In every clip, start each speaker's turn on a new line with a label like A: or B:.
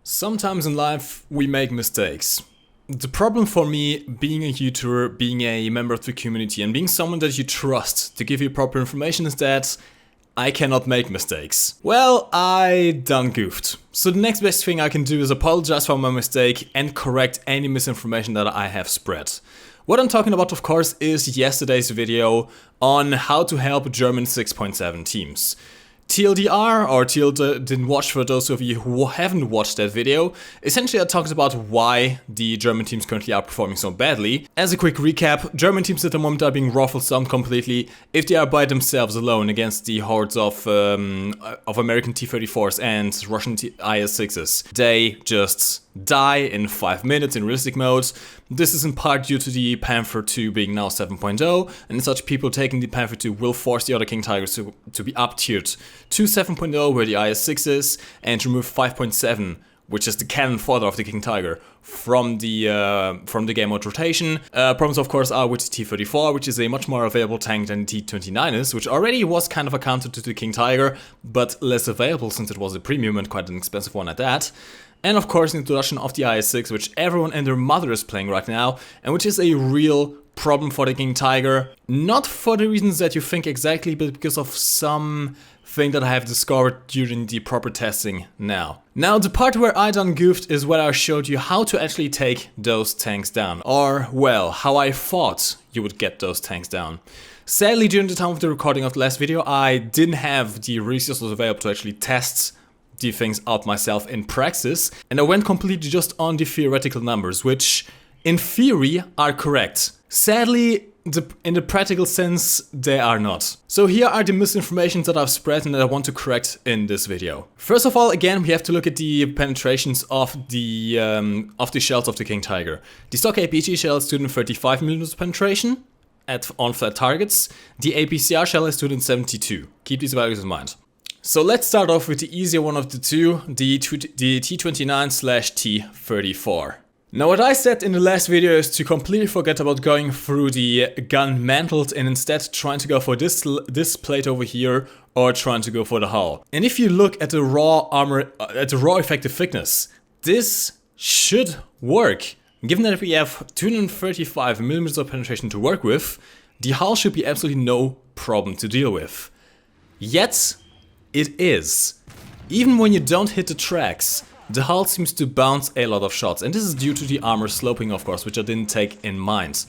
A: Sometimes in life we make mistakes. The problem for me, being a YouTuber, being a member of the community and being someone that you trust to give you proper information is that I cannot make mistakes. Well, I done goofed. So the next best thing I can do is apologize for my mistake and correct any misinformation that I have spread. What I'm talking about, of course, is yesterday's video on how to help German 6.7 teams. TLDR, or TL didn't watch, for those of you who haven't watched that video. Essentially I talked about why the German teams currently are performing so badly. As a quick recap, German teams at the moment are being ruffled down completely. If they are by themselves alone against the hordes of American T34s and Russian IS-6s, they just die in 5 minutes in realistic mode. This is in part due to the Panther 2 being now 7.0, and such people taking the Panther 2 will force the other King Tigers to be up-tiered to 7.0 where the IS-6 is, and remove 5.7, which is the cannon fodder of the King Tiger, from the game mode rotation. Problems of course are with the T34, which is a much more available tank than the T29 is, which already was kind of a counter to the King Tiger, but less available since it was a premium and quite an expensive one at that. And of course the introduction of the IS-6, which everyone and their mother is playing right now, and which is a real problem for the King Tiger. Not for the reasons that you think exactly, but because of something that I have discovered during the proper testing now. Now the part where I done goofed is where I showed you how to actually take those tanks down. Or, well, how I thought you would get those tanks down. Sadly, during the time of the recording of the last video, I didn't have the resources available to actually test the things out myself in practice, and I went completely just on the theoretical numbers, which in theory are correct. Sadly, in the practical sense, they are not. So here are the misinformations that I've spread and that I want to correct in this video. First of all, again, we have to look at the penetrations of the shells of the King Tiger. The stock APG shell is 235mm penetration on flat targets. The APCR shell is 272. Keep these values in mind. So let's start off with the easier one of the two, the T29/T34. Now what I said in the last video is to completely forget about going through the gun mantled and instead trying to go for this plate over here or trying to go for the hull. And if you look at the raw armor, at the raw effective thickness, this should work. Given that we have 235mm of penetration to work with, the hull should be absolutely no problem to deal with. Yet, it is. Even when you don't hit the tracks, the hull seems to bounce a lot of shots, and this is due to the armor sloping, of course, which I didn't take in mind.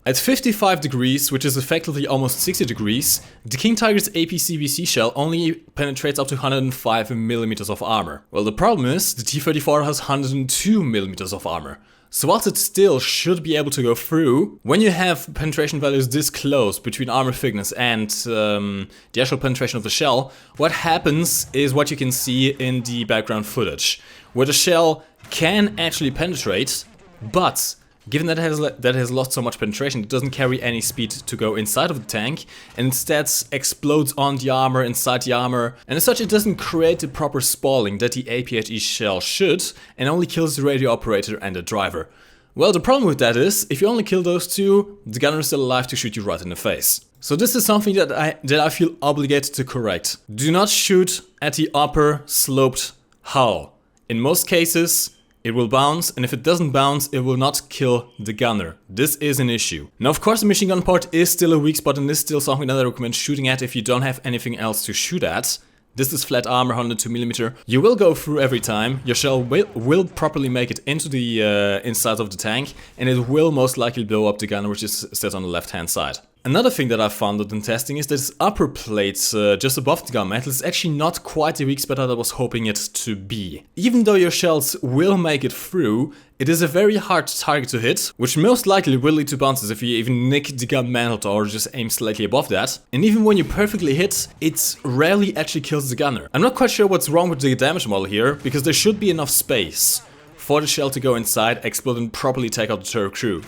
A: At 55 degrees, which is effectively almost 60 degrees, the King Tiger's APCBC shell only penetrates up to 105mm of armor. Well, the problem is, the T34 has 102mm of armor. So whilst it still should be able to go through, when you have penetration values this close between armor thickness and the actual penetration of the shell, what happens is what you can see in the background footage, where the shell can actually penetrate, but given that it has lost so much penetration, it doesn't carry any speed to go inside of the tank, and instead explodes on the armor, inside the armor, and as such it doesn't create the proper spalling that the APHE shell should, and only kills the radio operator and the driver. Well, the problem with that is, if you only kill those two, the gunner is still alive to shoot you right in the face. So this is something that I feel obligated to correct. Do not shoot at the upper sloped hull. In most cases, it will bounce, and if it doesn't bounce, it will not kill the gunner. This is an issue. Now, of course, the machine gun part is still a weak spot, and is still something that I recommend shooting at if you don't have anything else to shoot at. This is flat armor, 102mm. You will go through every time. Your shell will properly make it into the inside of the tank, and it will most likely blow up the gunner, which is set on the left-hand side. Another thing that I found out in testing is that this upper plate just above the gun mantle is actually not quite the weak spot that I was hoping it to be. Even though your shells will make it through, it is a very hard target to hit, which most likely will lead to bounces if you even nick the gun mantle or just aim slightly above that. And even when you perfectly hit, it rarely actually kills the gunner. I'm not quite sure what's wrong with the damage model here, because there should be enough space for the shell to go inside, explode and properly take out the turret crew.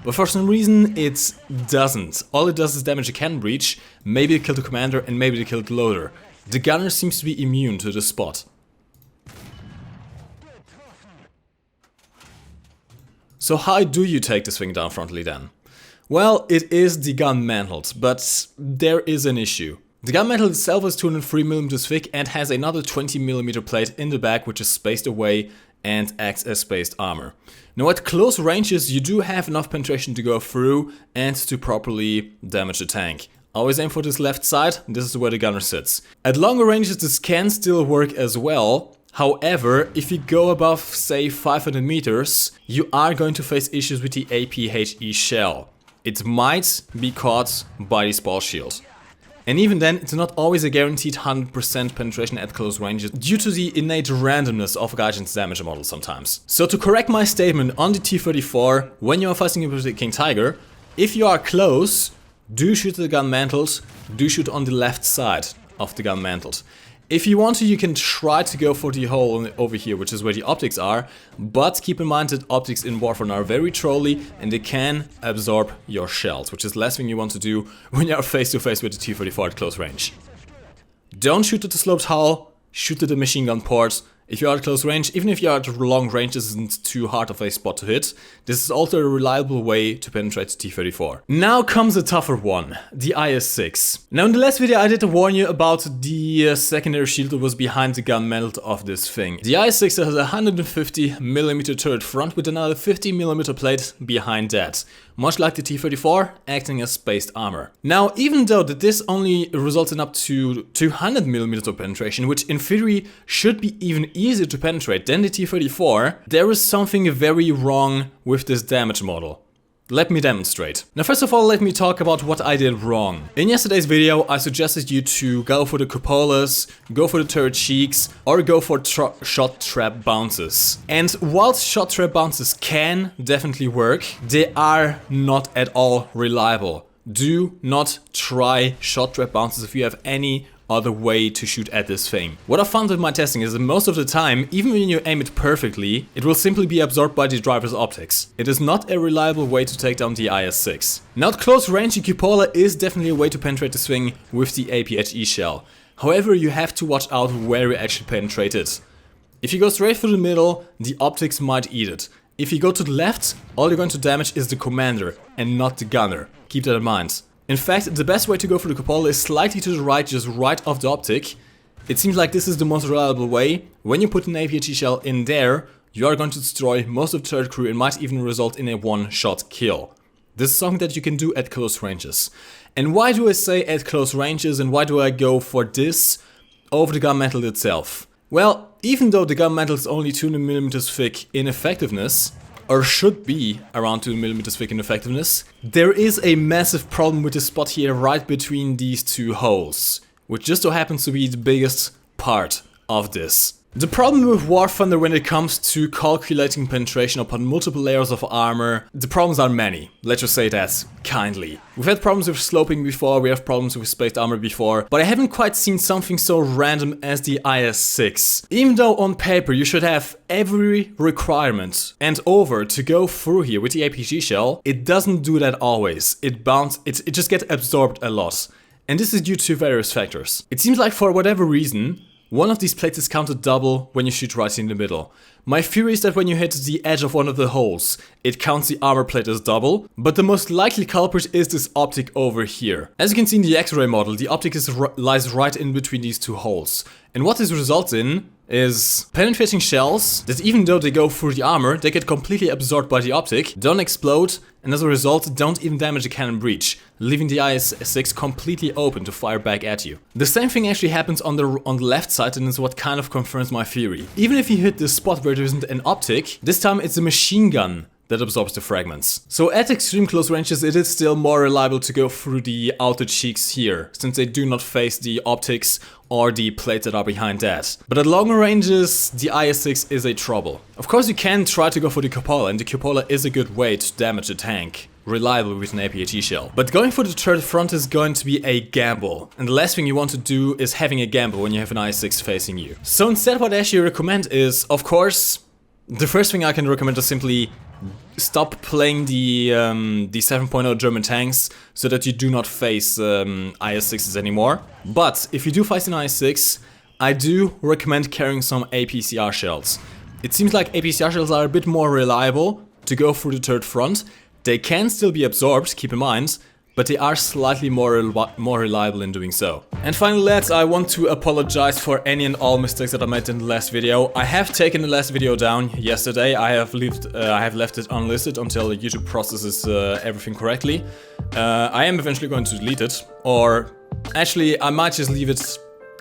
A: But for some reason it doesn't. All it does is damage the cannon breach, maybe it killed the commander and maybe it killed the loader. The gunner seems to be immune to this spot. So how do you take this thing down frontally then? Well, it is the gun mantled, but there is an issue. The gun mantle itself is 203mm thick and has another 20mm plate in the back, which is spaced away and acts as spaced armor. Now at close ranges you do have enough penetration to go through and to properly damage the tank. Always aim for this left side, this is where the gunner sits. At longer ranges this can still work as well. However, if you go above say 500 meters, you are going to face issues with the APHE shell. It might be caught by the spall shield. And even then, it's not always a guaranteed 100% penetration at close ranges due to the innate randomness of Gaijin's damage model sometimes. So to correct my statement on the T34, when you are fighting with the King Tiger, if you are close, do shoot the gun mantles, do shoot on the left side of the gun mantles. If you want to, you can try to go for the hole over here, which is where the optics are, but keep in mind that optics in Warframe are very trolly and they can absorb your shells, which is the last thing you want to do when you are face to face with the T34 at close range. Don't shoot at the sloped hull, shoot at the machine gun port. If you are at close range, even if you are at long range, this isn't too hard of a spot to hit. This is also a reliable way to penetrate the T34. Now comes a tougher one, the IS-6. Now in the last video I did warn you about the secondary shield that was behind the gun mantle of this thing. The IS-6 has a 150mm turret front with another 50mm plate behind that. Much like the T34, acting as spaced armor. Now, even though that this only results in up to 200mm of penetration, which in theory should be even easier to penetrate than the T34, there is something very wrong with this damage model. Let me demonstrate. Now first of all, let me talk about what I did wrong. In yesterday's video, I suggested you to go for the cupolas, go for the turret cheeks, or go for shot trap bounces. And whilst shot trap bounces can definitely work, they are not at all reliable. Do not try shot trap bounces if you have any other way to shoot at this thing. What I found with my testing is that most of the time, even when you aim it perfectly, it will simply be absorbed by the driver's optics. It is not a reliable way to take down the IS-6. Now at close range, the cupola is definitely a way to penetrate this thing with the APHE shell. However, you have to watch out where you actually penetrate it. If you go straight through the middle, the optics might eat it. If you go to the left, all you're going to damage is the commander and not the gunner. Keep that in mind. In fact, the best way to go for the cupola is slightly to the right, just right off the optic. It seems like this is the most reliable way. When you put an APHE shell in there, you are going to destroy most of the turret crew and might even result in a one-shot kill. This is something that you can do at close ranges. And why do I say at close ranges and why do I go for this over the gun mantle itself? Well, even though the gun mantle is only 2mm thick in effectiveness, or should be around 2mm thick in effectiveness, there is a massive problem with this spot here right between these two holes, which just so happens to be the biggest part of this. The problem with War Thunder when it comes to calculating penetration upon multiple layers of armor, the problems are many. Let's just say that kindly. We've had problems with sloping before, we have problems with spaced armor before, but I haven't quite seen something so random as the IS-6. Even though on paper you should have every requirement and over to go through here with the APG shell, it doesn't do that always. It just gets absorbed a lot. And this is due to various factors. It seems like for whatever reason, one of these plates is counted double when you shoot right in the middle. My theory is that when you hit the edge of one of the holes, it counts the armor plate as double, but the most likely culprit is this optic over here. As you can see in the X-ray model, the optic lies right in between these two holes. And what this results in is penetrating shells that even though they go through the armor, they get completely absorbed by the optic, don't explode, and as a result don't even damage the cannon breech, leaving the IS-6 completely open to fire back at you. The same thing actually happens on the left side, and is what kind of confirms my theory. Even if you hit this spot where there isn't an optic, this time it's a machine gun that absorbs the fragments. So at extreme close ranges it is still more reliable to go through the outer cheeks here, since they do not face the optics or the plates that are behind that. But at longer ranges, the IS-6 is a trouble. Of course you can try to go for the cupola, and the cupola is a good way to damage a tank, reliable with an APHE shell. But going for the turret front is going to be a gamble, and the last thing you want to do is having a gamble when you have an IS-6 facing you. So instead what I actually recommend is, of course, the first thing I can recommend is simply stop playing the 7.0 German tanks so that you do not face IS-6s anymore. But if you do face an IS-6, I do recommend carrying some APCR shells. It seems like APCR shells are a bit more reliable to go through the turret front. They can still be absorbed, keep in mind, but they are slightly more reliable in doing so. And finally, lads, I want to apologize for any and all mistakes that I made in the last video. I have taken the last video down yesterday. I have left it unlisted until YouTube processes everything correctly. I am eventually going to delete it, or actually I might just leave it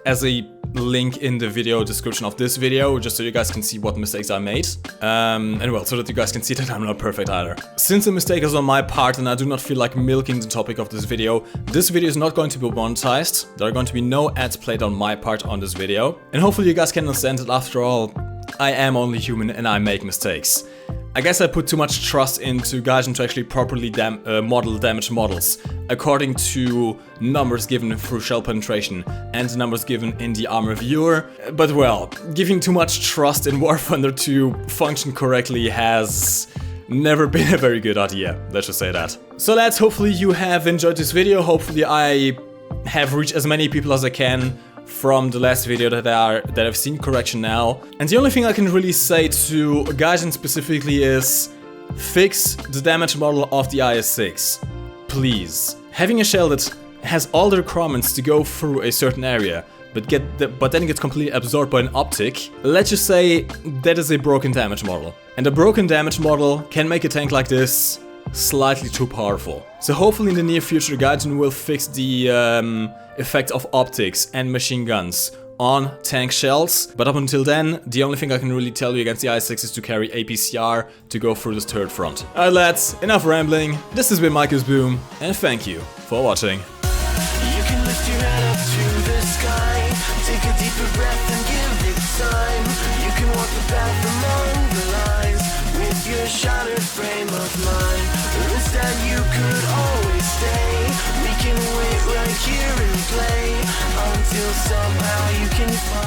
A: as a link in the video description of this video, just so you guys can see what mistakes I made. And well, so that you guys can see that I'm not perfect either. Since the mistake is on my part and I do not feel like milking the topic of this video is not going to be monetized. There are going to be no ads played on my part on this video. And hopefully you guys can understand that after all, I am only human and I make mistakes. I guess I put too much trust into Gaijin to actually properly model damage models according to numbers given through shell penetration and numbers given in the armor viewer. But well, giving too much trust in War Thunder to function correctly has never been a very good idea, let's just say that. So lads, hopefully you have enjoyed this video. Hopefully I have reached as many people as I can from the last video that I've seen correction now. And the only thing I can really say to Gaijin specifically is fix the damage model of the IS-6. Please. Having a shell that has all the requirements to go through a certain area, but then gets completely absorbed by an optic, let's just say that is a broken damage model. And a broken damage model can make a tank like this slightly too powerful. So hopefully in the near future Gaijin will fix the effect of optics and machine guns on tank shells, but up until then, the only thing I can really tell you against the IS-6 is to carry APCR to go through this turret front. Alright lads, enough rambling, this has been MikeGoesBoom, and thank you for watching.
B: You can lift your head up to the sky, take a deeper breath and give it time. You can walk the path among the lines with your shattered frame of mind. Or instead you could always stay. We can wait right here and play until somehow you can find